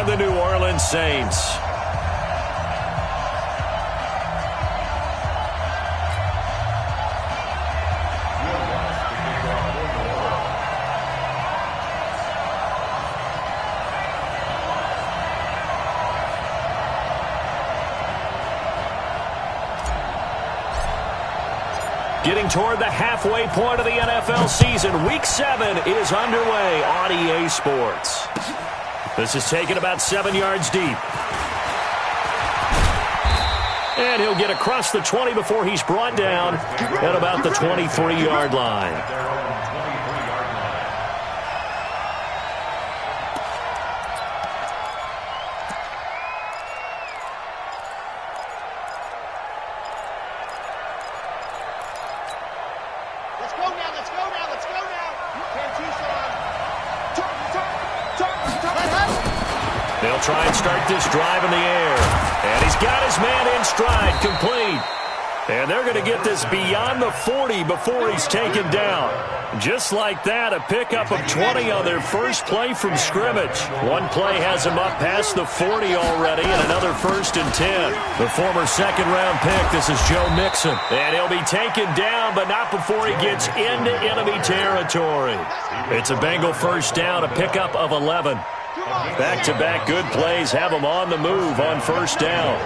the New Orleans Saints. Getting toward the halfway point of the NFL season, Week 7 is underway on EA Sports. This is taken about 7 yards deep. And he'll get across the 20 before he's brought down at about the 23-yard line. They'll try and start this drive in the air. And he's got his man in stride, complete. And they're going to get this beyond the 40 before he's taken down. Just like that, a pickup of 20 on their first play from scrimmage. One play has him up past the 40 already, and another 1st and 10. The former second-round pick, this is Joe Mixon. And he'll be taken down, but not before he gets into enemy territory. It's a Bengal first down, a pickup of 11. Back-to-back good plays have him on the move on first down.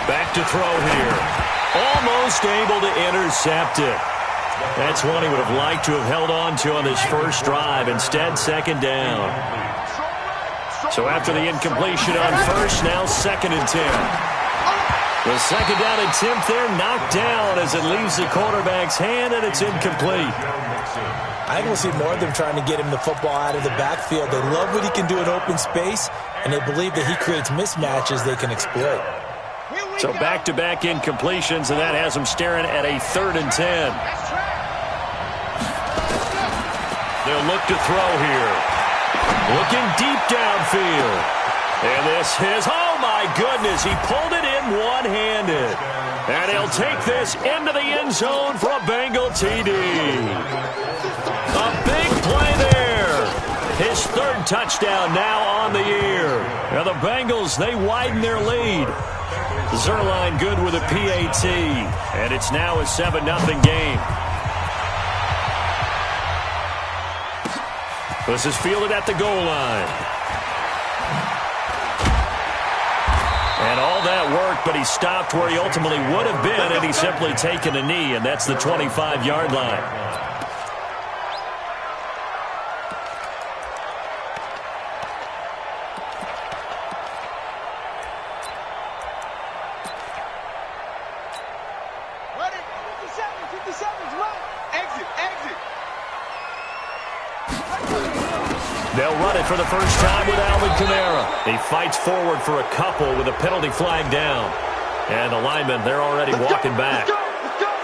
Back to throw here. Almost able to intercept it. That's one he would have liked to have held on to on this first drive. Instead, second down. So after the incompletion on first, now 2nd and 10. The second down attempt there knocked down as it leaves the quarterback's hand, and it's incomplete. I think we'll see more of them trying to get him the football out of the backfield. They love what he can do in open space, and they believe that he creates mismatches they can exploit. So back-to-back incompletions, and that has him staring at a 3rd and 10. They'll look to throw here. Looking deep downfield. And this is, oh my goodness, he pulled it in one-handed. And he'll take this into the end zone for a Bengal TD. A big play there. His 3rd touchdown now on the year. Now the Bengals, they widen their lead. Zerline good with a PAT. And it's now a 7-0 game. This is fielded at the goal line. And all that worked, but he stopped where he ultimately would have been, and he's simply taken a knee, and that's the 25-yard line. They'll run it for the first time with Alvin Kamara. He fights forward for a couple with a penalty flag down. And the linemen, they're already walking back.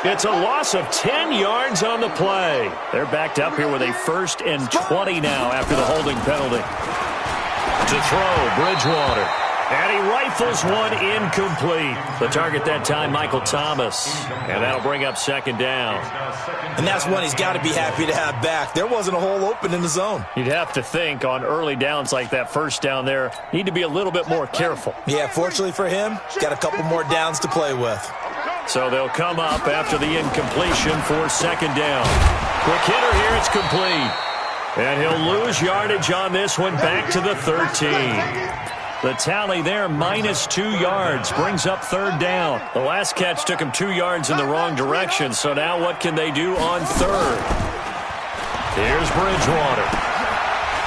It's a loss of 10 yards on the play. They're backed up here with a 1st and 20 now after the holding penalty. To throw, Bridgewater. And he rifles one incomplete. The target that time, Michael Thomas. And that'll bring up 2nd down. And that's one he's got to be happy to have back. There wasn't a hole open in the zone. You'd have to think on early downs like that first down there, need to be a little bit more careful. Yeah, fortunately for him, got a couple more downs to play with. So they'll come up after the incompletion for 2nd down. Quick hitter here, it's complete. And he'll lose yardage on this one back to the 13. The tally there, -2 yards, brings up 3rd down. The last catch took him 2 yards in the wrong direction, so now what can they do on 3rd? Here's Bridgewater.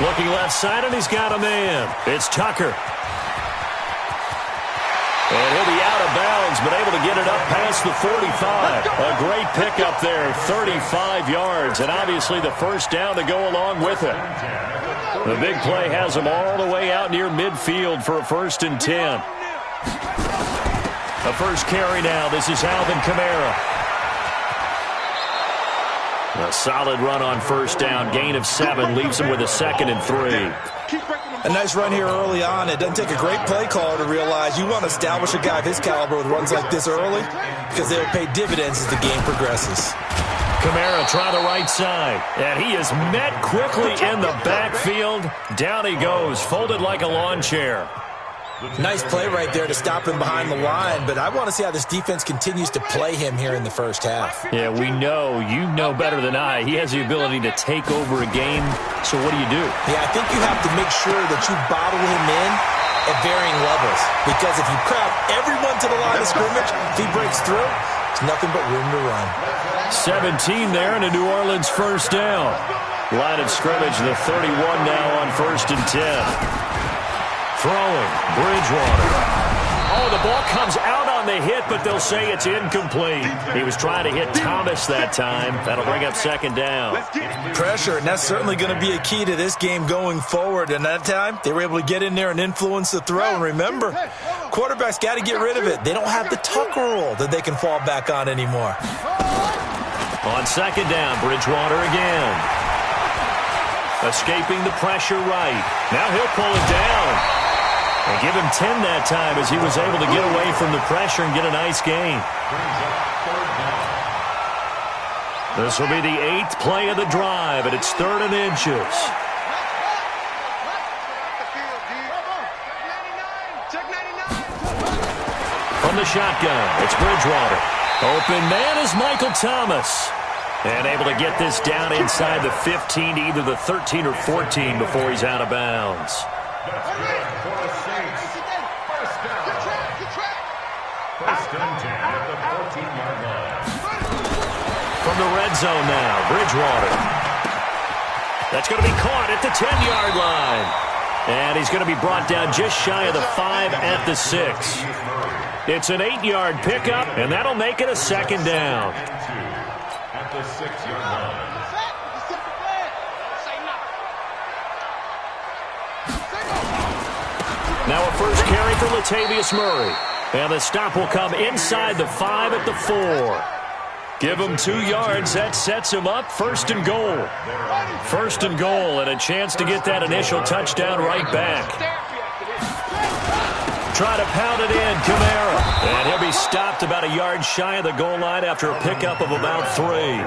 Looking left side, and he's got a man. It's Tucker. And he'll be out of bounds, but able to get it up past the 45. A great pickup there, 35 yards, and obviously the first down to go along with it. The big play has him all the way out near midfield for a 1st and 10. The first carry now. This is Alvin Kamara. A solid run on first down. Gain of 7 leaves him with a 2nd and 3. A nice run here early on. It doesn't take a great play caller to realize you want to establish a guy of his caliber with runs like this early because they'll pay dividends as the game progresses. Kamara try the right side, and he is met quickly in the backfield. Down he goes, folded like a lawn chair. Nice play right there to stop him behind the line, but I want to see how this defense continues to play him here in the first half. Yeah, we know. You know better than I. He has the ability to take over a game, so what do you do? Yeah, I think you have to make sure that you bottle him in at varying levels, because if you crowd everyone to the line of scrimmage, if he breaks through, it's nothing but room to run. 17 there and a New Orleans first down. Line of scrimmage, the 31 now on 1st and 10. Throwing, Bridgewater. Oh, the ball comes out on the hit, but they'll say it's incomplete. He was trying to hit Thomas that time. That'll bring up 2nd down. Pressure, and that's certainly going to be a key to this game going forward. And that time, they were able to get in there and influence the throw. And remember, quarterbacks got to get rid of it. They don't have the tuck rule that they can fall back on anymore. On 2nd down, Bridgewater again. Escaping the pressure right. Now he'll pull it down. And give him 10 that time as he was able to get away from the pressure and get a nice gain. This will be the 8th play of the drive, and it's 3rd and inches. From the shotgun, it's Bridgewater. Open man is Michael Thomas. And able to get this down inside the 15 to either the 13 or 14 before he's out of bounds. From the red zone now, Bridgewater. That's going to be caught at the 10-yard line. And he's going to be brought down just shy of the 5 at the 6. It's an 8-yard pickup, and that'll make it a 2nd down. At the 6-yard line. Now a first carry for Latavius Murray. And the stop will come inside the 5 at the 4. Give him 2 yards. That sets him up. 1st and goal. 1st and goal, and a chance to get that initial touchdown right back. Try to pound it in, Kamara. And he'll be stopped about a yard shy of the goal line after a pickup of about 3.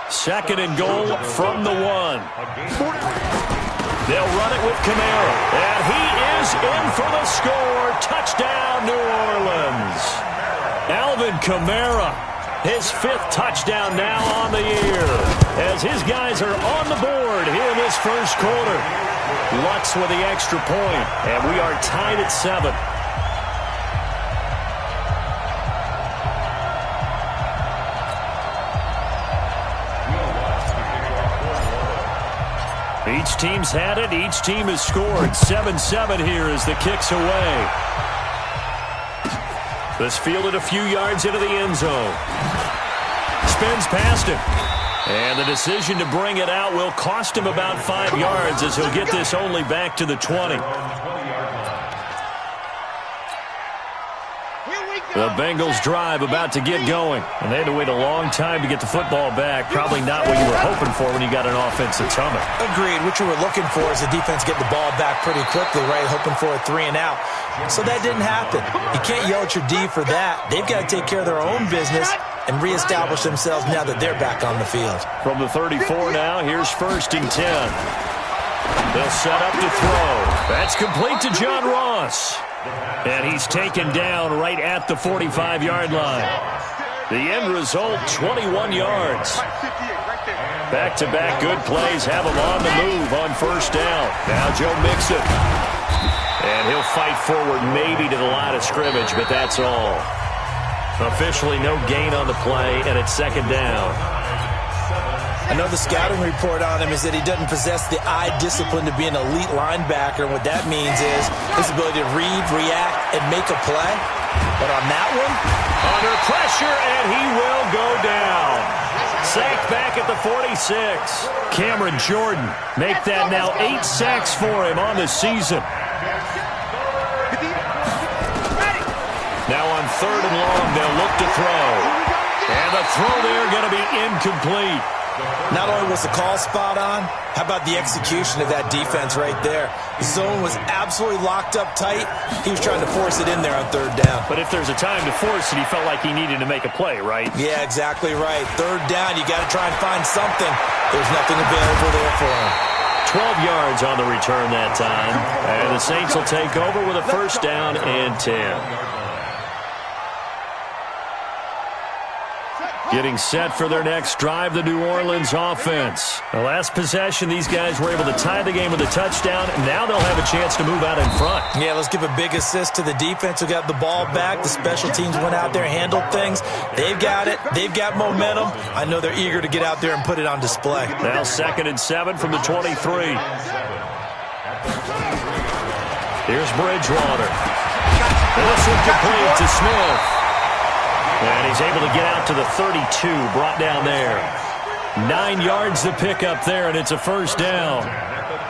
2nd and goal from the 1. They'll run it with Kamara. And he is in for the score. Touchdown, New Orleans. Alvin Kamara, his 5th touchdown now on the year. As his guys are on the board here in this first quarter. Lutz with the extra point. And we are tied at 7. Each team's had it. Each team has scored. 7-7 here as the kick's away. This fielded a few yards into the end zone. Spins past him. And the decision to bring it out will cost him about 5 yards as he'll get this only back to the 20. The Bengals drive about to get going. And they had to wait a long time to get the football back. Probably not what you were hoping for when you got an offense that's humming. Agreed. What you were looking for is the defense get the ball back pretty quickly, right? Hoping for a 3 and out. So that didn't happen. You can't yell at your D for that. They've got to take care of their own business and reestablish themselves now that they're back on the field. From the 34 now, here's 1st and 10. They'll set up to throw. That's complete to John Ross. And he's taken down right at the 45-yard line. The end result, 21 yards. Back-to-back good plays have him on the move on 1st down. Now Joe Mixon. And he'll fight forward maybe to the line of scrimmage, but that's all. Officially no gain on the play, and it's 2nd down. I know the scouting report on him is that he doesn't possess the eye discipline to be an elite linebacker. And what that means is his ability to read, react, and make a play. But on that one, under pressure, and he will go down. Sacked back at the 46. Cameron Jordan make that now 8 sacks for him on the season. Now on 3rd and long, they'll look to throw. And the throw there going to be incomplete. Not only was the call spot on, how about the execution of that defense right there? The zone was absolutely locked up tight. He was trying to force it in there on third down. But if there's a time to force it, he felt like he needed to make a play, right? Yeah, exactly right. Third down, you got to try and find something. There's nothing available there for him. 12 yards on the return that time. And the Saints will take over with a first down and 10. Getting set for their next drive, the New Orleans offense. The last possession, these guys were able to tie the game with a touchdown, and now they'll have a chance to move out in front. Yeah, let's give a big assist to the defense who got the ball back. The special teams went out there, handled things. They've got it. They've got momentum. I know they're eager to get out there and put it on display. Now 2nd and 7 from the 23. Here's Bridgewater. This one complete to Smith. And he's able to get out to the 32, brought down there. 9 yards to pick up there, and it's a first down.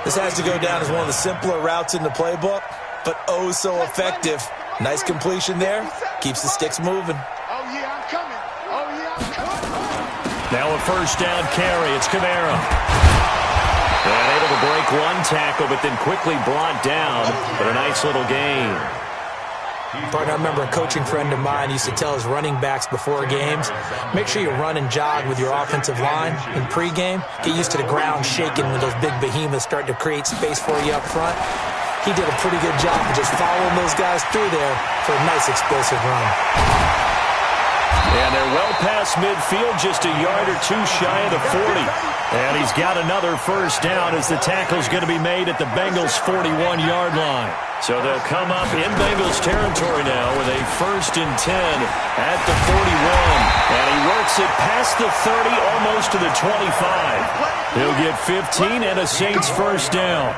This has to go down as one of the simpler routes in the playbook, but oh so effective. Nice completion there. Keeps the sticks moving. Now a first down carry. It's Kamara. And able to break one tackle, but then quickly brought down. But a nice little gain. Partner, I remember a coaching friend of mine used to tell his running backs before games, make sure you run and jog with your offensive line in pregame. Get used to the ground shaking when those big behemoths start to create space for you up front. He did a pretty good job of just following those guys through there for a nice explosive run. And they're well past midfield, just a yard or two shy of the 40. And he's got another first down as the tackle's going to be made at the Bengals' 41-yard line. So they'll come up in Bengals territory now with a 1st and 10 at the 41. And he works it past the 30, almost to the 25. He'll get 15 and a Saints first down.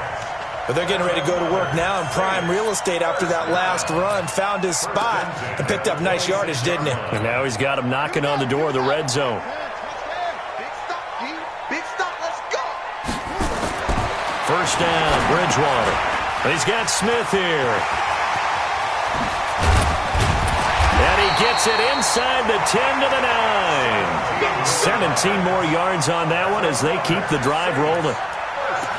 But they're getting ready to go to work now in prime real estate after that last run. Found his spot and picked up nice yardage, didn't he? And now he's got him knocking on the door of the red zone. First down, Bridgewater. He's got Smith here. And he gets it inside the 10 to the 9. 17 more yards on that one as they keep the drive rolling.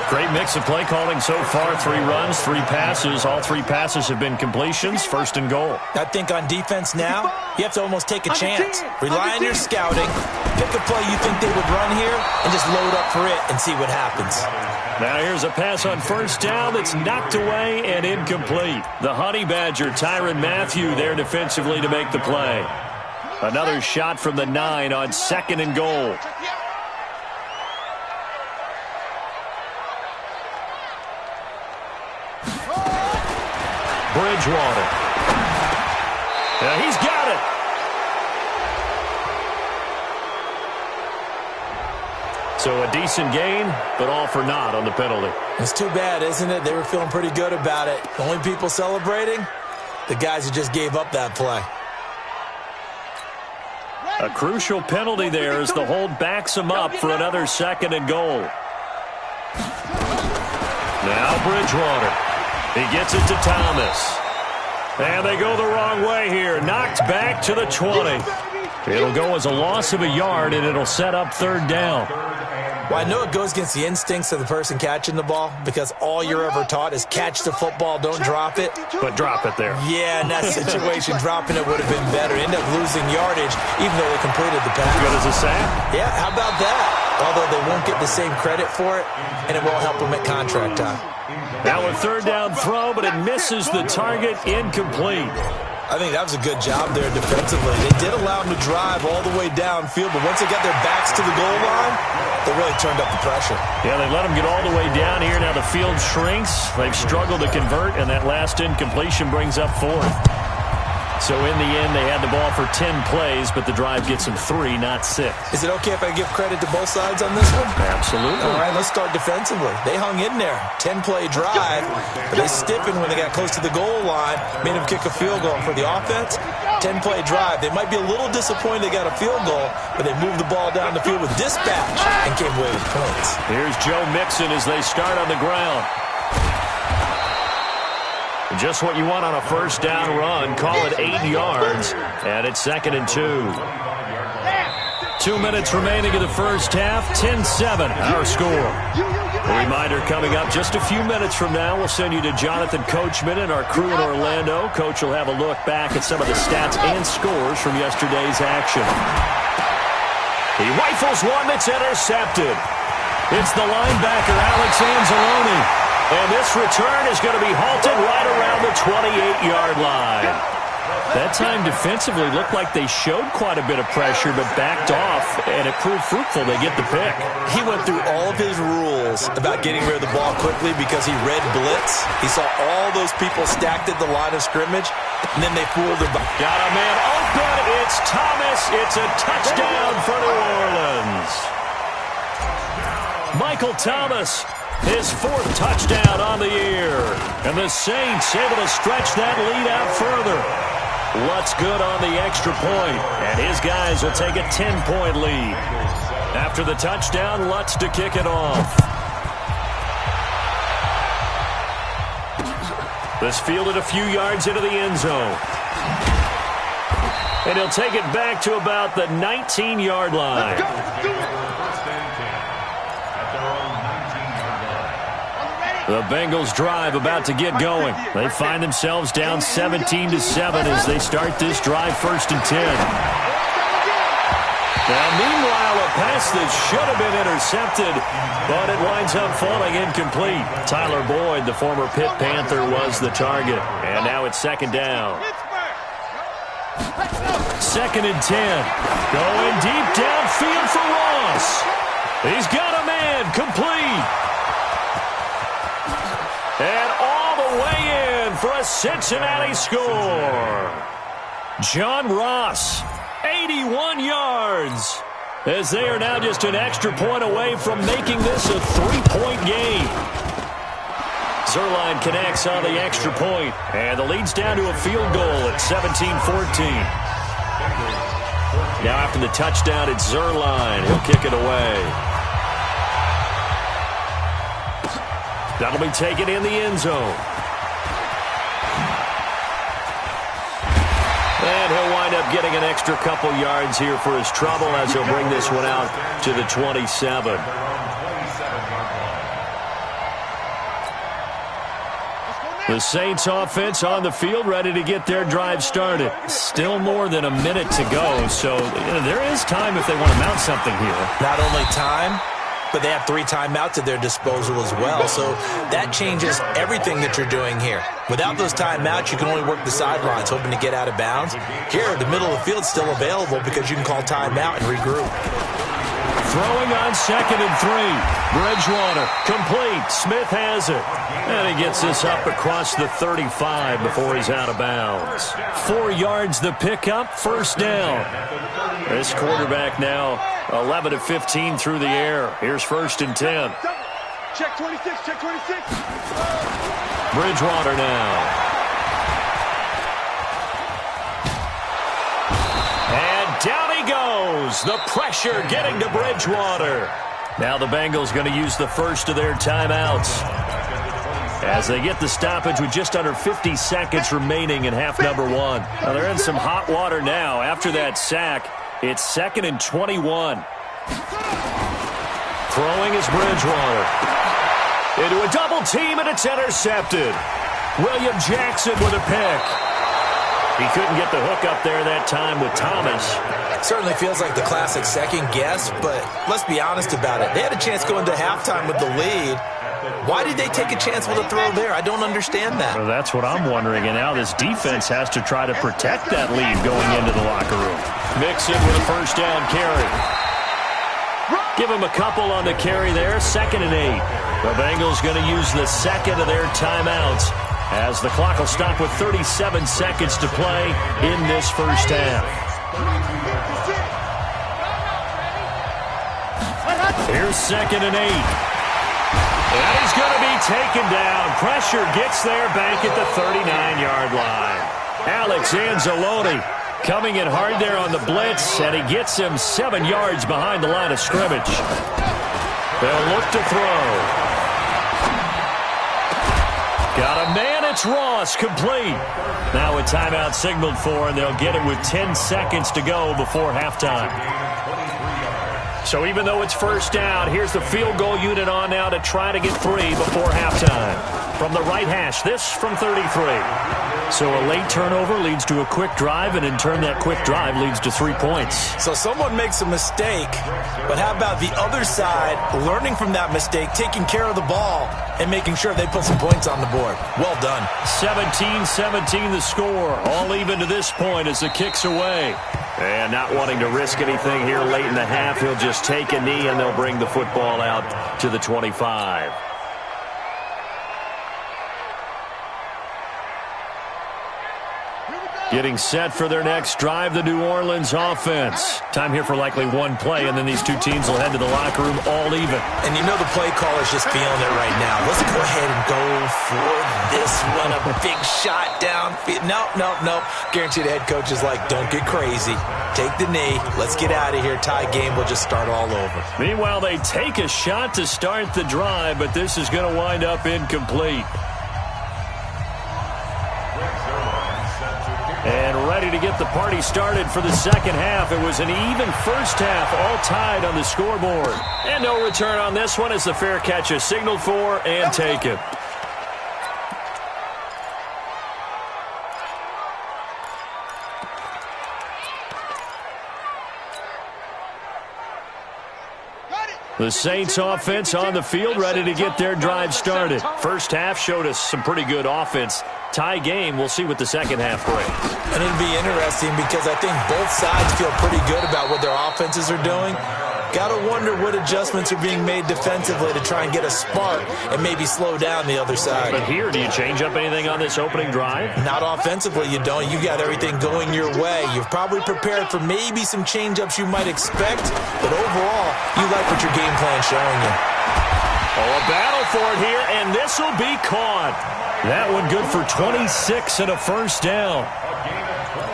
Great mix of play calling so far. 3 runs, 3 passes. All 3 passes have been completions. 1st and goal. I think on defense now, you have to almost take a chance. Rely on your scouting. Pick a play you think they would run here and just load up for it and see what happens. Now here's a pass on first down that's knocked away and incomplete. The Honey Badger, Tyrann Mathieu, there defensively to make the play. Another shot from the 9 on 2nd and goal. Bridgewater. He's got it. So a decent gain, but all for naught on the penalty. It's too bad, isn't it? They were feeling pretty good about it. The only people celebrating, the guys who just gave up that play. A crucial penalty there as the hold backs him up for another 2nd and goal. Now Bridgewater. He gets it to Thomas. And they go the wrong way here. Knocked back to the 20. It'll go as a loss of a yard, and it'll set up 3rd down. Well, I know it goes against the instincts of the person catching the ball because all you're ever taught is catch the football, don't drop it. But drop it there. Yeah, in that situation, dropping it would have been better. End up losing yardage, even though they completed the pass. As good as a sack? Yeah, how about that? Although they won't get the same credit for it, and it won't help them at contract time. Now a 3rd down throw, but it misses the target, incomplete. I think that was a good job there defensively. They did allow them to drive all the way downfield, but once they got their backs to the goal line, they really turned up the pressure. Yeah, they let them get all the way down here. Now the field shrinks. They've struggled to convert, and that last incompletion brings up 4th. So in the end, they had the ball for 10 plays, but the drive gets them 3, not 6. Is it okay if I give credit to both sides on this one? Absolutely. All right, let's start defensively. They hung in there. 10-play drive, but they stiffened when they got close to the goal line, made them kick a field goal. For the offense, 10-play drive. They might be a little disappointed they got a field goal, but they moved the ball down the field with dispatch and came away with points. Here's Joe Mixon as they start on the ground. Just what you want on a 1st down run. Call it 8 yards, and it's 2nd and 2. 2 minutes remaining in the first half. 10-7, our score. A reminder coming up just a few minutes from now. We'll send you to Jonathan Coachman and our crew in Orlando. Coach will have a look back at some of the stats and scores from yesterday's action. He rifles one that's intercepted. It's the linebacker, Alex Anzalone. And this return is going to be halted right around the 28-yard line. That time defensively looked like they showed quite a bit of pressure but backed off, and it proved fruitful. They get the pick. He went through all of his rules about getting rid of the ball quickly because he read blitz. He saw all those people stacked at the line of scrimmage, and then they fooled him. Got a man open. It's Thomas. It's a touchdown for New Orleans. Michael Thomas, his 4th touchdown on the year. And the Saints able to stretch that lead out further. Lutz good on the extra point, and his guys will take a 10-point lead. After the touchdown, Lutz to kick it off. This fielded a few yards into the end zone. And he'll take it back to about the 19-yard line. The Bengals drive about to get going. They find themselves down 17-7 as they start this drive 1st and 10. Now, meanwhile, a pass that should have been intercepted, but it winds up falling incomplete. Tyler Boyd, the former Pitt Panther, was the target. And now it's 2nd down. 2nd and 10. Going deep downfield for Ross. He's got a man complete. And all the way in for a Cincinnati score. John Ross, 81 yards, as they are now just an extra point away from making this a 3-point game. Zuerlein connects on the extra point, and the lead's down to a field goal at 17-14. Now after the touchdown, it's Zuerlein. He'll kick it away. That'll be taken in the end zone. And he'll wind up getting an extra couple yards here for his trouble as he'll bring this one out to the 27. The Saints offense on the field ready to get their drive started. Still more than a minute to go, so there is time if they want to mount something here. Not only time, but they have 3 timeouts at their disposal as well, so that changes everything that you're doing here. Without those timeouts, you can only work the sidelines, hoping to get out of bounds. Here, the middle of the field is still available because you can call timeout and regroup. Throwing on 2nd and 3. Bridgewater, complete. Smith has it. And he gets this up across the 35 before he's out of bounds. 4 yards the pickup, 1st down. This quarterback now 11 of 15 through the air. Here's 1st and 10. Check 26, check 26. Bridgewater now. And down he goes. The pressure getting to Bridgewater. Now the Bengals going to use the first of their timeouts as they get the stoppage with just under 50 seconds remaining in half number 1. Now they're in some hot water now after that sack. It's 2nd and 21. Throwing is Bridgewater. Into a double team, and it's intercepted. William Jackson with a pick. He couldn't get the hook up there that time with Thomas. Certainly feels like the classic second guess, but let's be honest about it. They had a chance going to halftime with the lead. Why did they take a chance with a throw there? I don't understand that. Well, that's what I'm wondering, and now this defense has to try to protect that lead going into the locker room. Mixon with a 1st down carry. Give him a couple on the carry there, 2nd and 8. The Bengals going to use the 2nd of their timeouts as the clock will stop with 37 seconds to play in this 1st half. Here's 2nd and 8. And he's going to be taken down. Pressure gets there back at the 39-yard line. Alex Anzalone coming in hard there on the blitz, and he gets him 7 yards behind the line of scrimmage. They'll look to throw. Got a man, it's Ross, complete. Now a timeout signaled for, and they'll get it with 10 seconds to go before halftime. So even though it's first down, here's the field goal unit on now to try to get 3 before halftime. From the right hash, this from 33. So a late turnover leads to a quick drive, and in turn that quick drive leads to 3 points. So someone makes a mistake, but how about the other side learning from that mistake, taking care of the ball, and making sure they put some points on the board? Well done. 17-17 the score. All even to this point as the kick's away. And not wanting to risk anything here late in the half, he'll just take a knee, and they'll bring the football out to the 25. Getting set for their next drive, the New Orleans offense. Time here for likely one play, and then these two teams will head to the locker room all even. And you know the play caller's just feeling it right now. Let's go ahead and go for this one. A big shot downfield. Nope. Guarantee the head coach is like, don't get crazy. Take the knee. Let's get out of here. Tie game. We'll just start all over. Meanwhile, they take a shot to start the drive, but this is going to wind up incomplete. And ready to get the party started for the second half. It was an even first half, all tied on the scoreboard. And no return on this one as the fair catch is signaled for and taken. The Saints offense on the field, ready to get their drive started. First half showed us some pretty good offense. Tie game, we'll see what the second half brings. And it'll be interesting because I think both sides feel pretty good about what their offenses are doing. Got to wonder what adjustments are being made defensively to try and get a spark and maybe slow down the other side. But here, do you change up anything on this opening drive? Not offensively, you don't. You got everything going your way. You've probably prepared for maybe some change-ups you might expect, but overall, you like what your game plan's showing you. Oh, a battle for it here, and this will be caught. That one good for 26 and a first down.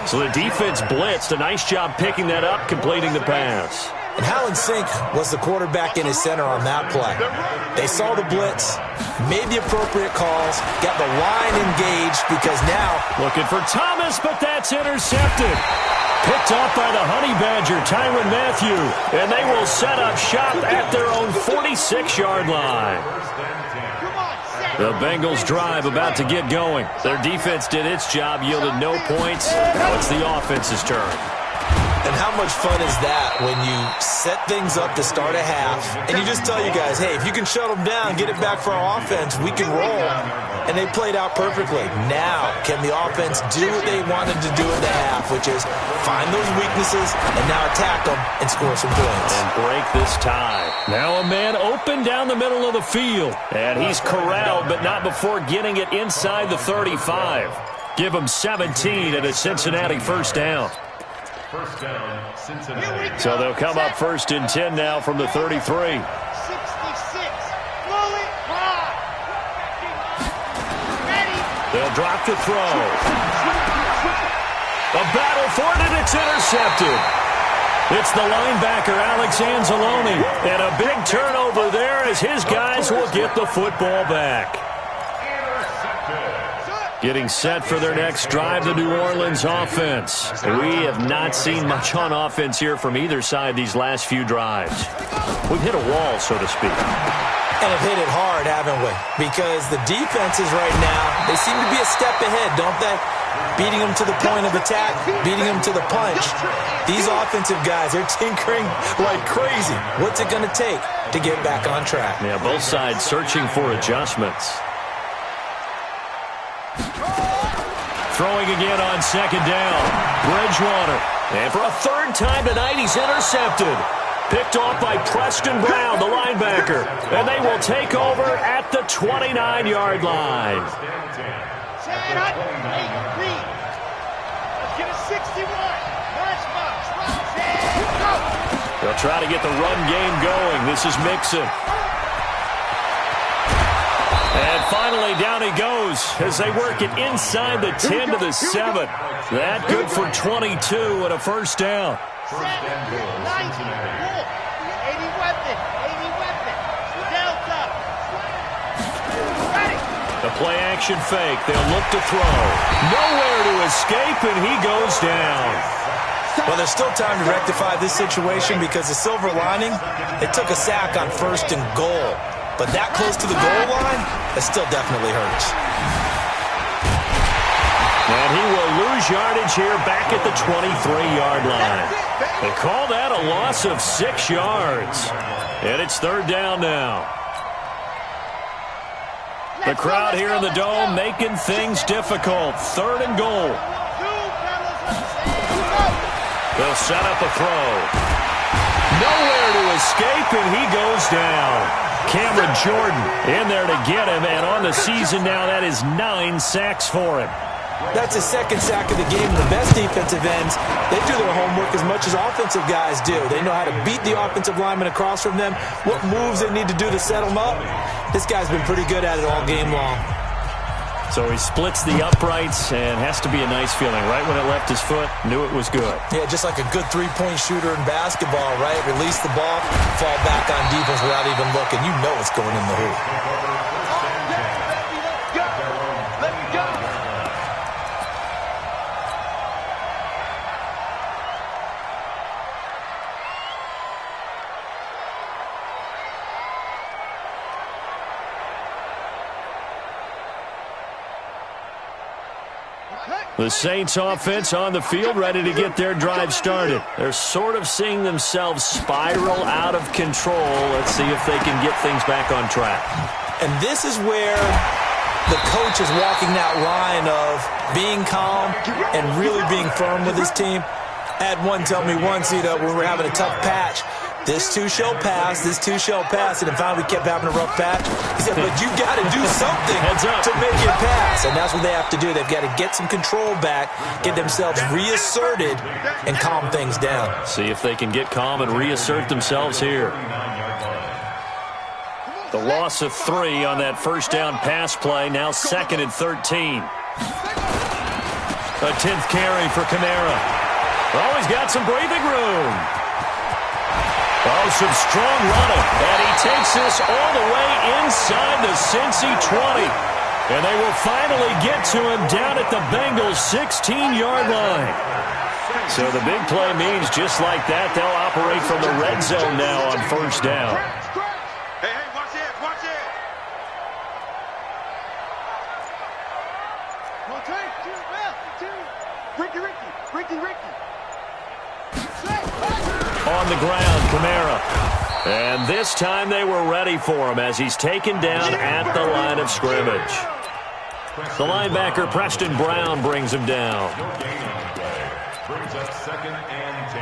So the defense blitzed. A nice job picking that up, completing the pass. And how in sync was the quarterback in his center on that play? They saw the blitz, made the appropriate calls, got the line engaged because now... Looking for Thomas, but that's intercepted. Picked off by the Honey Badger, Tyrann Mathieu. And they will set up shop at their own 46-yard line. The Bengals drive about to get going. Their defense did its job, yielded no points. Now it's the offense's turn. And how much fun is that when you set things up to start a half and you just tell you guys, hey, if you can shut them down, get it back for our offense, we can roll. And they played out perfectly. Now, can the offense do what they wanted to do in the half, which is find those weaknesses and now attack them and score some points. And break this tie. Now a man open down the middle of the field. And he's corralled, but not before getting it inside the 35. Give him 17 and a Cincinnati first down. First down, Cincinnati. So they'll come up first and 10 now from the 33. 66. Roll it high. Ready. They'll drop the throw. A battle for it, and it's intercepted. It's the linebacker, Alex Anzalone. And a big turnover there as his guys will get the football back. Getting set for their next drive, the New Orleans offense. We have not seen much on offense here from either side these last few drives. We've hit a wall, so to speak. And have hit it hard, haven't we? Because the defenses right now, they seem to be a step ahead, don't they? Beating them to the point of attack, beating them to the punch. These offensive guys, they're tinkering like crazy. What's it going to take to get back on track? Yeah, both sides searching for adjustments. Throwing again on second down. Bridgewater. And for a third time tonight, he's intercepted. Picked off by Preston Brown, the linebacker. And they will take over at the 29-yard line. Set up. Hey, Reed. Let's get a 61. Lunchbox. Go. They'll try to get the run game going. This is Mixon. And finally, down he goes as they work it inside the 10 to the 7. That good for 22 and a first down. 7, 90, 80 weapon, Delta. Ready. The play action fake. They'll look to throw. Nowhere to escape, and he goes down. Well, there's still time to rectify this situation because the silver lining, they took a sack on 1st and goal. But that close to the goal line, that still definitely hurts. And he will lose yardage here back at the 23-yard line. They call that a loss of 6 yards. And it's 3rd down now. The crowd here in the Dome making things difficult. 3rd and goal. They'll set up a throw. Nowhere to escape, and he goes down. Cameron Jordan in there to get him, and on the season now, that is 9 sacks for him. That's his 2nd sack of the game. The best defensive ends, they do their homework as much as offensive guys do. They know how to beat the offensive lineman across from them, what moves they need to do to set them up. This guy's been pretty good at it all game long. So he splits the uprights, and has to be a nice feeling. Right when it left his foot, knew it was good. Yeah, just like a good three-point shooter in basketball, right? Release the ball, fall back on defense without even looking. You know it's going in the hoop. The Saints offense on the field, ready to get their drive started. They're sort of seeing themselves spiral out of control. Let's see if they can get things back on track. And this is where the coach is walking that line of being calm and really being firm with his team. I had one tell me once, when we were having a tough patch, this too shall pass, this too shall pass, and then finally we kept having a rough patch. He said, but you got to do something to make it pass, and that's what they have to do. They've got to get some control back, get themselves reasserted, and calm things down. See if they can get calm and reassert themselves here. The loss of 3 on that 1st down pass play, now 2nd and 13. A 10th carry for Kamara. Oh, he's got some breathing room. Oh, some strong running, and he takes this all the way inside the Cincy 20. And they will finally get to him down at the Bengals' 16-yard line. So the big play means just like that, they'll operate from the red zone now on 1st down. Hey, watch it, watch it. On the ground, Kamara. And this time they were ready for him as he's taken down at the line of scrimmage. The linebacker, Preston Brown, brings him down. Brings up 2nd and 10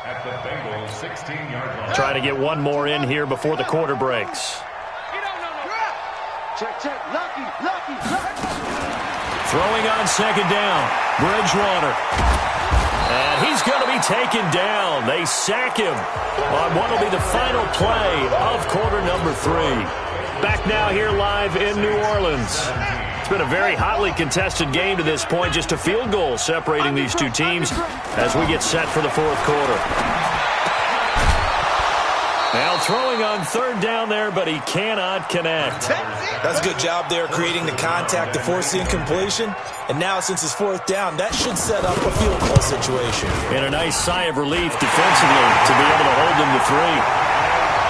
at the Bengals 16-yard line. Try to get one more in here before the quarter breaks. Check, lucky. Throwing on 2nd down, Bridgewater. And he's going to be taken down. They sack him on what will be the final play of quarter number 3. Back now here live in New Orleans. It's been a very hotly contested game to this point. Just a field goal separating these two teams as we get set for the 4th quarter. Now throwing on 3rd down there, but he cannot connect. That's a good job there creating the contact to force the incompletion. And now since it's 4th down, that should set up a field goal situation. And a nice sigh of relief defensively to be able to hold them to 3.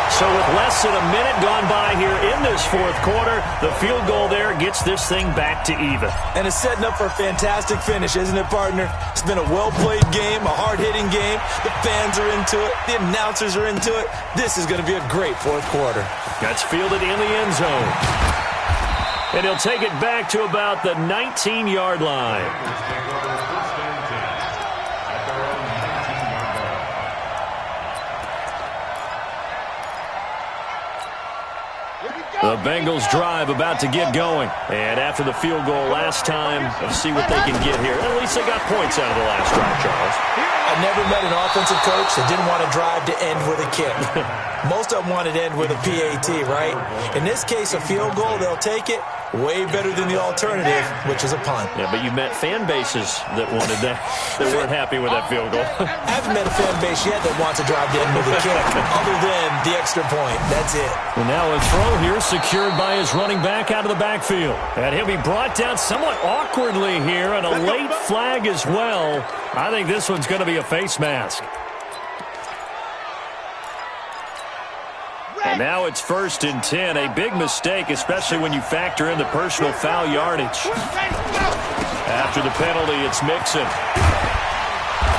So with less than a minute gone by here in this 4th quarter, the field goal there gets this thing back to even. And it's setting up for a fantastic finish, isn't it, partner? It's been a well-played game, a hard-hitting game. The fans are into it. The announcers are into it. This is going to be a great 4th quarter. That's fielded in the end zone. And he'll take it back to about the 19-yard line. The Bengals drive about to get going. And after the field goal last time, let's see what they can get here. At least they got points out of the last drive, Charles. I never met an offensive coach that didn't want to drive to end with a kick. Most of them wanted to end with a PAT, right? In this case, a field goal, they'll take it. Way better than the alternative, which is a punt. Yeah, but you met fan bases that wanted that, that weren't happy with that field goal. I haven't met a fan base yet that wants to drive the end of the kick, other than the extra point. That's it. And now a throw here secured by his running back out of the backfield. And he'll be brought down somewhat awkwardly here, and a late flag as well. I think this one's going to be a face mask. And now it's 1st and 10. A big mistake, especially when you factor in the personal foul yardage. After the penalty, it's Mixon.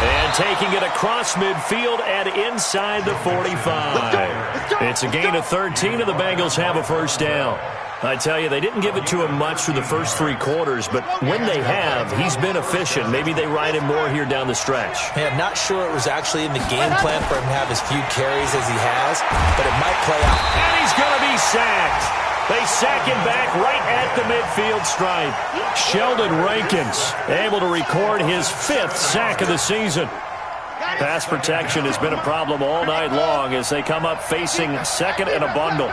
And taking it across midfield and inside the 45. It's a gain of 13, and the Bengals have a first down. I tell you, they didn't give it to him much through the first 3 quarters, but when they have, he's been efficient. Maybe they ride him more here down the stretch. Hey, I'm not sure it was actually in the game plan for him to have as few carries as he has, but it might play out. And he's going to be sacked. They sack him back right at the midfield stripe. Sheldon Rankins able to record his 5th sack of the season. Pass protection has been a problem all night long as they come up facing 2nd and a bundle.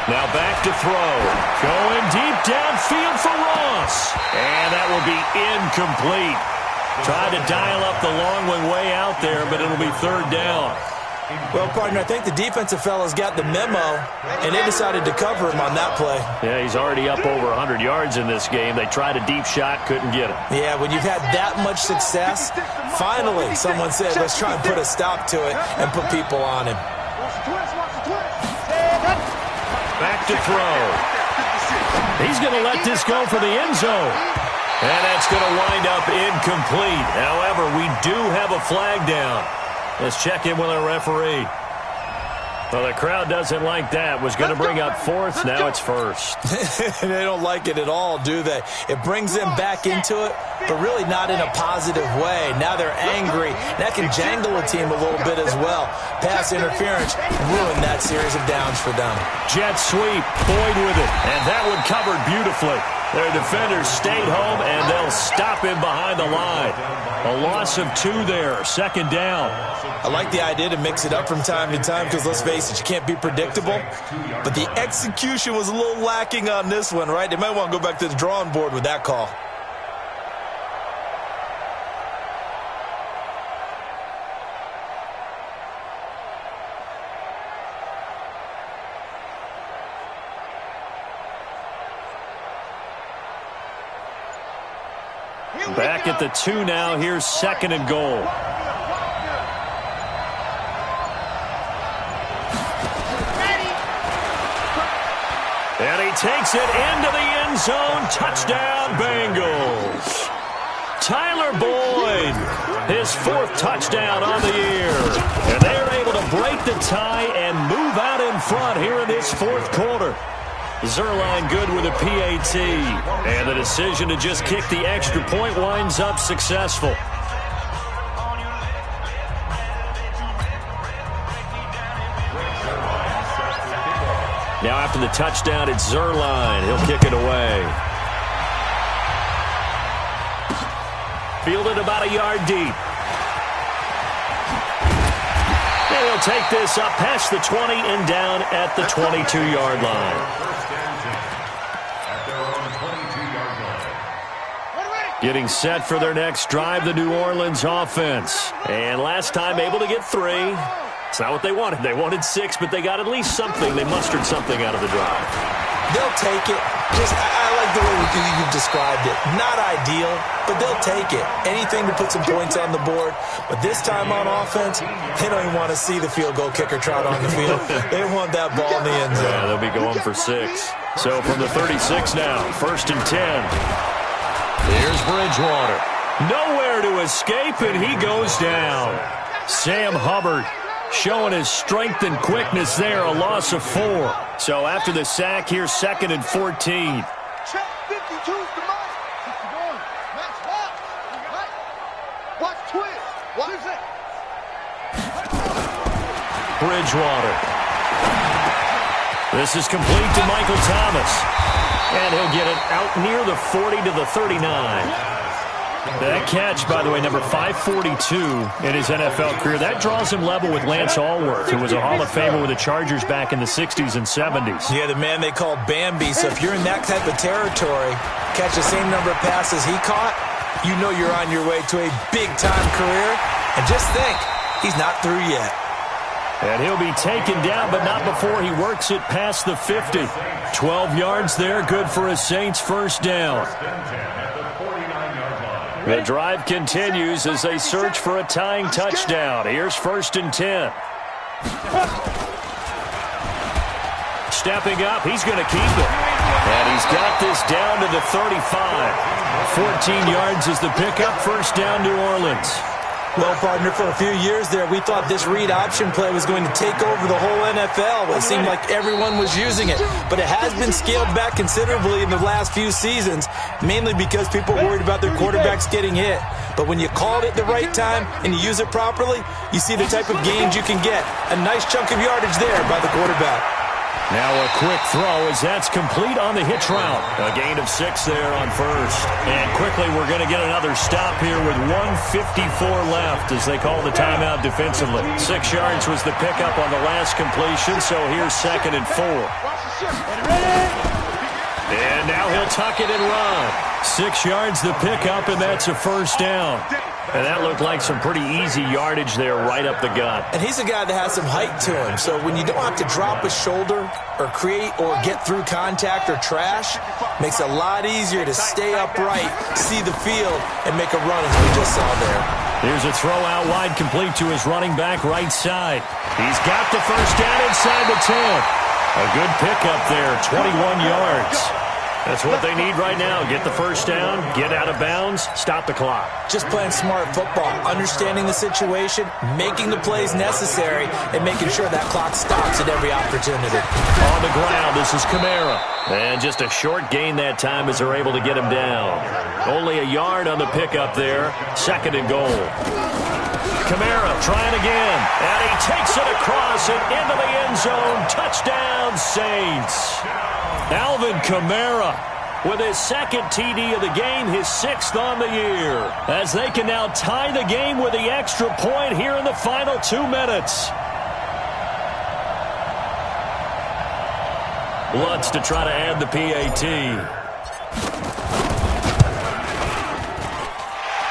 Now back to throw. Going deep downfield for Ross. And that will be incomplete. Tried to dial up the long one way out there, but it'll be 3rd down. Well, partner, I think the defensive fellas got the memo, and they decided to cover him on that play. Yeah, he's already up over 100 yards in this game. They tried a deep shot, couldn't get it. Yeah, when you've had that much success, finally someone said, let's try and put a stop to it and put people on him. Back to throw. He's going to let this go for the end zone. And that's going to wind up incomplete. However, we do have a flag down. Let's check in with our referee. Well, the crowd doesn't like that. Was going to bring up 4th. Now it's 1st. They don't like it at all, do they? It brings them back into it, but really not in a positive way. Now they're angry. That can jangle a team a little bit as well. Pass interference ruined that series of downs for them. Jet sweep. Boyd with it. And that one covered beautifully. Their defenders stayed home, and they'll stop him behind the line. A loss of 2 there. 2nd down. I like the idea to mix it up from time to time because, let's face it, you can't be predictable. But the execution was a little lacking on this one, right? They might want to go back to the drawing board with that call. Back at the 2 now. Here's 2nd and goal. And he takes it into the end zone. Touchdown, Bengals. Tyler Boyd, his 4th touchdown on the year. And they're able to break the tie and move out in front here in this 4th quarter. Zerline good with a PAT. And the decision to just kick the extra point winds up successful. Now after the touchdown, it's Zerline. He'll kick it away. Fielded about a yard deep. And he'll take this up past the 20 and down at the 22-yard line. Getting set for their next drive, the New Orleans offense. And last time able to get 3. It's not what they wanted. They wanted 6, but they got at least something. They mustered something out of the drive. They'll take it. I like the way you've described it. Not ideal, but they'll take it. Anything to put some points on the board. But this time on offense, they don't even want to see the field goal kicker trot on the field. They want that ball in the end zone. Yeah, they'll be going for 6. So from the 36 now, 1st and 10. Here's Bridgewater. Nowhere to escape, and he goes down. Sam Hubbard showing his strength and quickness there, a loss of 4. So after the sack, here's 2nd and 14. Check 52's the mark. 61. Max watch twist. What is it? Bridgewater. This is complete to Michael Thomas. And he'll get it out near the 40 to the 39. That catch, by the way, number 542 in his NFL career. That draws him level with Lance Allworth, who was a Hall of Famer with the Chargers back in the 60s and 70s. Yeah, the man they call Bambi. So if you're in that type of territory, catch the same number of passes he caught, you know you're on your way to a big-time career. And just think, he's not through yet. And he'll be taken down, but not before he works it past the 50. 12 yards there, good for a Saints first down. The drive continues as they search for a tying touchdown. Here's 1st and 10. Stepping up, he's going to keep it. And he's got this down to the 35. 14 yards is the pickup, first down, New Orleans. Well, partner, for a few years there, we thought this read option play was going to take over the whole NFL. It seemed like everyone was using it, but it has been scaled back considerably in the last few seasons, mainly because people worried about their quarterbacks getting hit. But when you call it at the right time and you use it properly, you see the type of gains you can get. A nice chunk of yardage there by the quarterback. Now a quick throw as that's complete on the hitch route. A gain of 6 there on first. And quickly we're going to get another stop here with 1:54 left as they call the timeout defensively. 6 yards was the pickup on the last completion, so here's 2nd and 4. And now he'll tuck it and run. 6 yards the pickup, and that's a first down. And that looked like some pretty easy yardage there right up the gut. And he's a guy that has some height to him, so when you don't have to drop a shoulder or create or get through contact or trash, makes it a lot easier to stay upright, see the field, and make a run as we just saw there. Here's a throw out wide complete to his running back right side. He's got the first down inside the 10. A good pickup there, 21 yards. That's what they need right now. Get the first down, get out of bounds, stop the clock. Just playing smart football, understanding the situation, making the plays necessary, and making sure that clock stops at every opportunity. On the ground, this is Kamara. And just a short gain that time as they're able to get him down. Only a yard on the pickup there. 2nd and goal. Kamara trying again. And he takes it across and into the end zone. Touchdown, Saints. Alvin Kamara with his 2nd TD of the game, his 6th on the year, as they can now tie the game with the extra point here in the final 2 minutes. Lutz to try to add the PAT.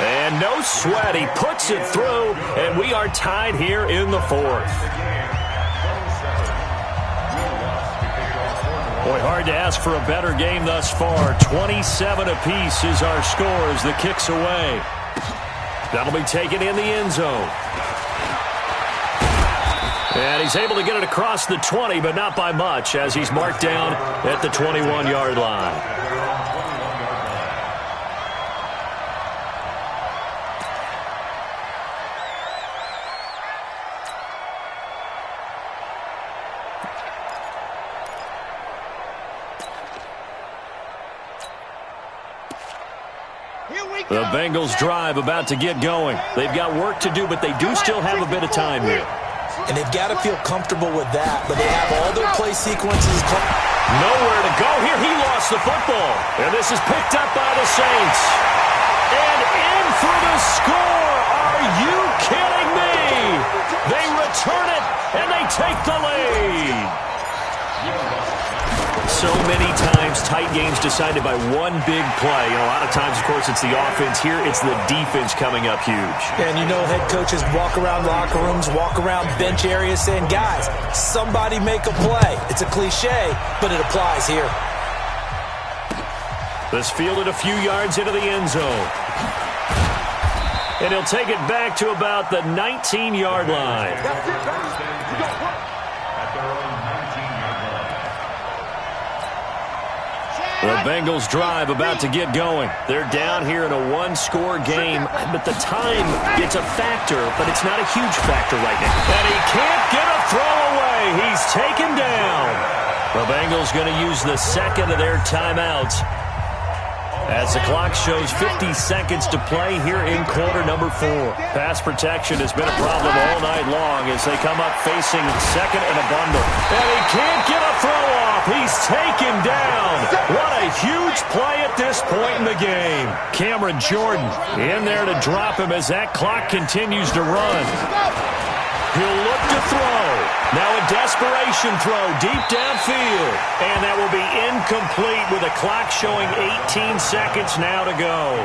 And no sweat, he puts it through, and we are tied here in the 4th. Boy, hard to ask for a better game thus far. 27 apiece is our score as the kick's away. That'll be taken in the end zone. And he's able to get it across the 20, but not by much, as he's marked down at the 21-yard line. The Bengals drive about to get going. They've got work to do, but they do still have a bit of time here. And they've got to feel comfortable with that, but they have all their play sequences. Nowhere to go here. He lost the football. And this is picked up by the Saints. And in for the score. Are you kidding me? They return it, and they take the lead. So many times, tight games decided by one big play. You know, a lot of times, of course, it's the offense. Here, it's the defense coming up huge. And you know, head coaches walk around locker rooms, walk around bench areas saying, guys, somebody make a play. It's a cliche, but it applies here. This fielded a few yards into the end zone. And he'll take it back to about the 19-yard line. The Bengals drive about to get going. They're down here in a one-score game, but the time gets a factor, but it's not a huge factor right now. And he can't get a throw away. He's taken down. The Bengals going to use the second of their timeouts As the clock shows 50 seconds to play here in quarter number 4. Pass protection has been a problem all night long as they come up facing second and a bundle. And he can't get a throw off. He's taken down. What a huge play at this point in the game. Cameron Jordan in there to drop him as that clock continues to run. He'll look to throw. Now a desperation throw deep downfield. And that will be incomplete with a clock showing 18 seconds now to go.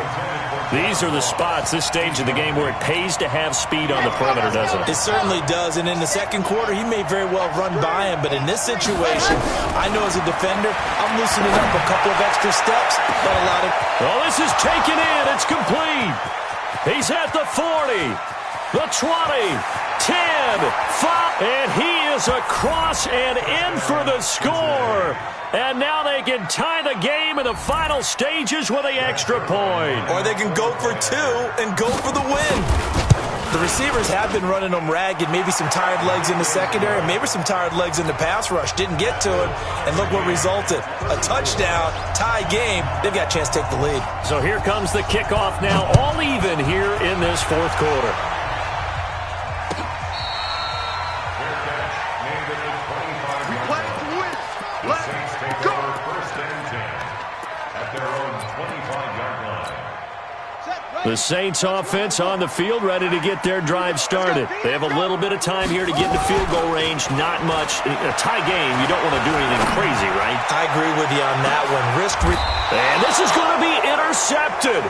These are the spots, this stage of the game, where it pays to have speed on the perimeter, doesn't it? It certainly does. And in the second quarter, he may very well run by him. But in this situation, I know as a defender, I'm loosening up a couple of extra steps. But a lot of... Well, this is taken in. It's complete. He's at the 40, the 20. 10, 5, and he is across and in for the score. And now they can tie the game in the final stages with the extra point. Or they can go for 2 and go for the win. The receivers have been running them ragged. Maybe some tired legs in the secondary, maybe some tired legs in the pass rush. Didn't get to him, and look what resulted. A touchdown, tie game. They've got a chance to take the lead. So here comes the kickoff now, all even here in this fourth quarter. The Saints offense on the field, ready to get their drive started. They have a little bit of time here to get into field goal range. Not much. In a tie game, you don't want to do anything crazy, right? I agree with you on that one. And this is going to be intercepted.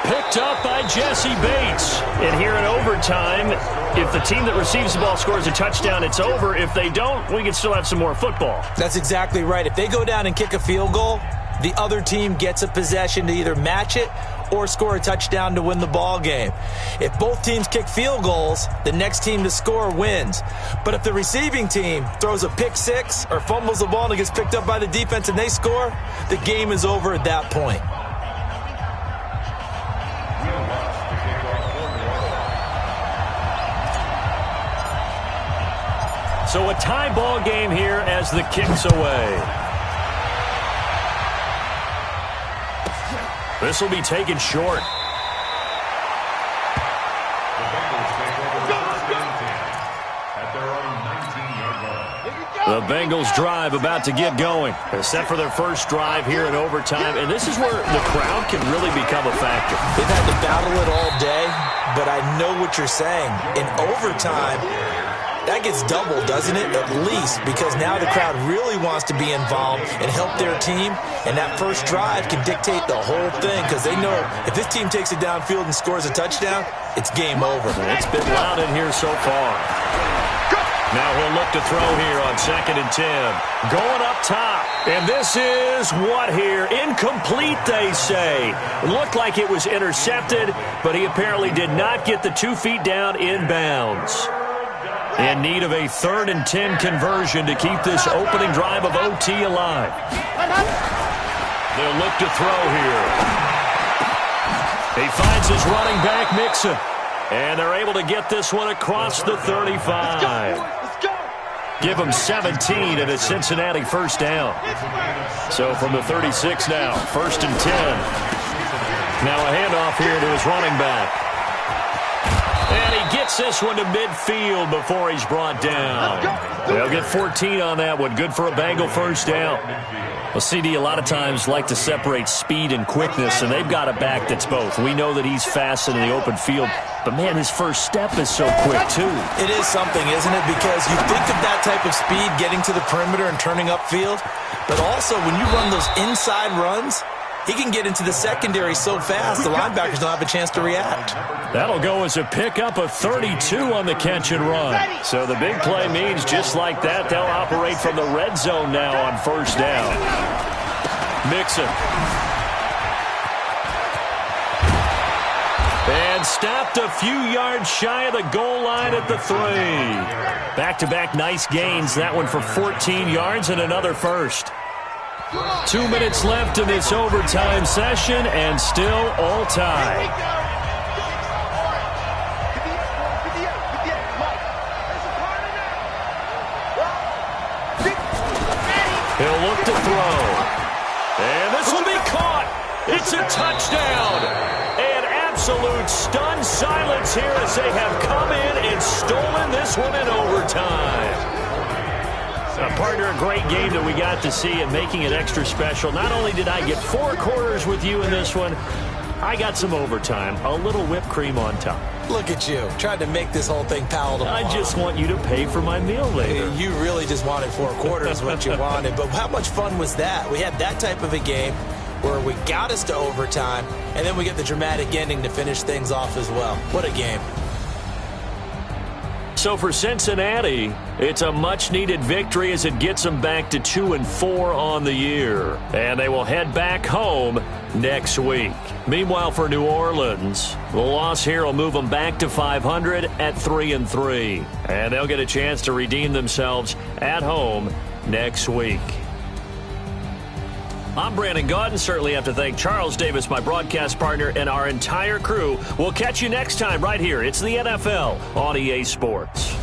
Picked up by Jesse Bates. And here in overtime, if the team that receives the ball scores a touchdown, it's over. If they don't, we can still have some more football. That's exactly right. If they go down and kick a field goal, the other team gets a possession to either match it or score a touchdown to win the ball game. If both teams kick field goals, the next team to score wins. But if the receiving team throws a pick six or fumbles the ball and it gets picked up by the defense and they score, the game is over at that point. So a tie ball game here as the kick's away. This will be taken short. The Bengals drive about to get going. They're set for their first drive here in overtime, and this is where the crowd can really become a factor. They've had to battle it all day, but I know what you're saying. In overtime, that gets doubled, doesn't it? At least, because now the crowd really wants to be involved and help their team, and that first drive can dictate the whole thing because they know if this team takes it downfield and scores a touchdown, it's game over. It's been loud in here so far. Now he'll look to throw here on 2nd and 10. Going up top. And this is what here? Incomplete, they say. Looked like it was intercepted, but he apparently did not get the 2 feet down inbounds. In need of a 3rd and 10 conversion to keep this opening drive of OT alive. They'll look to throw here. He finds his running back, Mixon. And they're able to get this one across the 35. Give him 17 and a Cincinnati first down. So from the 36 now, 1st and 10. Now a handoff here to his running back. And he gets this one to midfield before he's brought down. They'll get 14 on that one. Good for a Bengal first down. Well, CD a lot of times like to separate speed and quickness, and they've got a back that's both. We know that he's fast in the open field, but, man, his first step is so quick, too. It is something, isn't it? Because you think of that type of speed getting to the perimeter and turning upfield, but also when you run those inside runs, he can get into the secondary so fast, the linebackers don't have a chance to react. That'll go as a pickup of 32 on the catch and run. So the big play means just like that, they'll operate from the red zone now on first down. Mixon. And stopped a few yards shy of the goal line at the 3. Back-to-back nice gains. That one for 14 yards and another first. 2 minutes left in this overtime session, and still all tied. He'll look to throw. And this will be caught. It's a touchdown. And absolute stunned silence here as they have come in and stolen this one in overtime. Partner, a great game that we got to see and making it extra special. Not only did I get 4 quarters with you in this one, I got some overtime, a little whipped cream on top. Look at you, tried to make this whole thing palatable. I just want you to pay for my meal later. You really just wanted 4 quarters, what you wanted. But how much fun was that? We had that type of a game where we got us to overtime, and then we get the dramatic ending to finish things off as well. What a game. So for Cincinnati, it's a much-needed victory as it gets them back to 2-4 on the year. And they will head back home next week. Meanwhile, for New Orleans, the loss here will move them back to 500 at 3-3. And they'll get a chance to redeem themselves at home next week. I'm Brandon Gaudin. Certainly have to thank Charles Davis, my broadcast partner, and our entire crew. We'll catch you next time right here. It's the NFL on EA Sports.